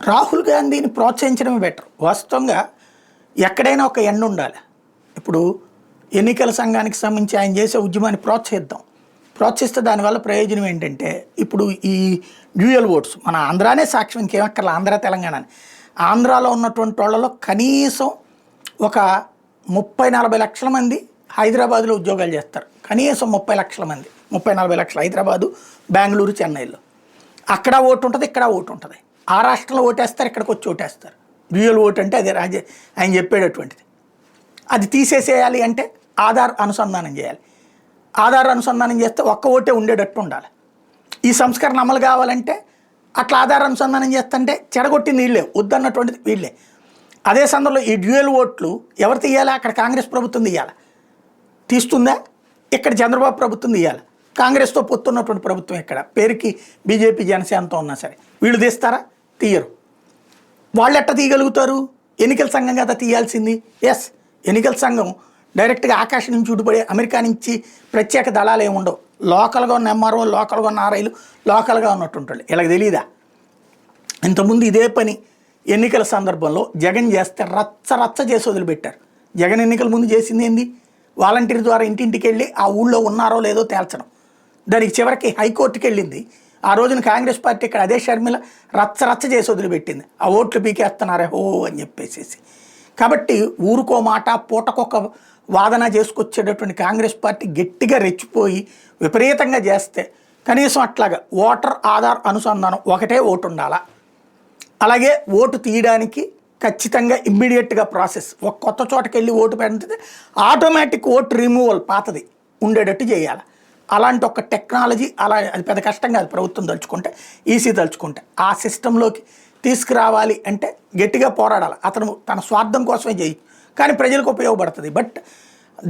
రాహుల్ గాంధీని ప్రోత్సహించడమే బెటర్. వాస్తవంగా ఎక్కడైనా ఒక ఎండ్ ఉండాలి. ఇప్పుడు ఎన్నికల సంఘానికి సంబంధించి ఆయన చేసే ఉద్యమాన్ని ప్రోత్సహిస్తే దానివల్ల ప్రయోజనం ఏంటంటే, ఇప్పుడు ఈ డ్యూయల్ ఓట్స్ మన ఆంధ్రానే సాక్ష్యం, ఇంకేమక్కర్ల ఆంధ్ర తెలంగాణని. ఆంధ్రాలో ఉన్నటువంటి వాళ్ళలో కనీసం ఒక 30-40 లక్షల మంది హైదరాబాద్లో ఉద్యోగాలు చేస్తారు. కనీసం 30 లక్షల మంది, 30-40 లక్షలు హైదరాబాదు, బెంగళూరు, చెన్నైలో. అక్కడ ఓటు ఉంటుంది, ఇక్కడ ఓటు ఉంటుంది. ఆ రాష్ట్రంలో ఓటేస్తారు, ఇక్కడికి వచ్చి ఓటేస్తారు. డ్యూయల్ ఓటు అంటే అదే ఆయన చెప్పేటటువంటిది. అది తీసేసేయాలి అంటే ఆధార్ అనుసంధానం చేయాలి. ఆధార్ అనుసంధానం చేస్తే ఒక్క ఓటే ఉండేటట్టు ఉండాలి. ఈ సంస్కరణ అమలు కావాలంటే అట్లా ఆధార్ అనుసంధానం చేస్తుంటే చెడగొట్టింది వీళ్ళే, వద్దన్నటువంటిది వీళ్ళే. అదే సందర్భంలో ఈ డ్యూయల్ ఓట్లు ఎవరు తీయాలా? అక్కడ కాంగ్రెస్ ప్రభుత్వం తీయాలి. తీస్తుందా? ఇక్కడ చంద్రబాబు ప్రభుత్వం తీయాలి. కాంగ్రెస్తో పొత్తున్నటువంటి ప్రభుత్వం ఇక్కడ పేరుకి బీజేపీ జనసేనతో ఉన్నా సరే వీళ్ళు తీస్తారా? తీయరు. వాళ్ళు ఎట్లా తీయగలుగుతారు? ఎన్నికల సంఘం కదా తీయాల్సింది. ఎస్, ఎన్నికల సంఘం డైరెక్ట్గా ఆకాశం నుంచి ఊడిపడే అమెరికా నుంచి ప్రత్యేక దళాలు ఏమి ఉండవు. లోకల్గా ఉన్న ఎంఆర్ఓ, లోకల్గా ఉన్న ఆర్ఐలు, లోకల్గా ఉన్నట్టుంటాడు. వీళ్ళకి తెలీదా? ఇంతకుముందు ఇదే పని ఎన్నికల సందర్భంలో జగన్ చేస్తే రచ్చ చేసి వదిలిపెట్టారు. జగన్ ఎన్నికల ముందు చేసింది ఏంది? వాలంటీర్ ద్వారా ఇంటింటికి వెళ్ళి ఆ ఊళ్ళో ఉన్నారో లేదో తేల్చడం. దానికి చివరికి హైకోర్టుకి వెళ్ళింది. ఆ రోజున కాంగ్రెస్ పార్టీ ఇక్కడ అదే షర్మిల రచ్చ చేసి వదిలిపెట్టింది. ఆ ఓట్లు పీకేస్తున్నారే హో అని చెప్పేసి. కాబట్టి ఊరుకో మాట పూటకొక వాదన చేసుకొచ్చేటటువంటి కాంగ్రెస్ పార్టీ గట్టిగా రెచ్చిపోయి విపరీతంగా చేస్తే కనీసం అట్లాగా ఓటర్ ఆధార్ అనుసంధానం ఒకటే ఓటు ఉండాలా. అలాగే ఓటు తీయడానికి ఖచ్చితంగా ఇమ్మీడియట్గా ప్రాసెస్. ఒక కొత్త చోటకి వెళ్ళి ఓటు పెడితే ఆటోమేటిక్ ఓటు రిమూవల్ పాతది ఉండేటట్టు చేయాలి. అలాంటి ఒక టెక్నాలజీ అది పెద్ద కష్టం కాదు ప్రభుత్వం తలుచుకుంటే, ఈసీ తలుచుకుంటే. ఆ సిస్టంలోకి తీసుకురావాలి అంటే గట్టిగా పోరాడాలి. అతను తన స్వార్థం కోసమే చేయి, కానీ ప్రజలకు ఉపయోగపడుతుంది. బట్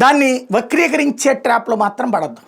దాన్ని వక్రీకరించే ట్రాప్లో మాత్రం పడద్దు.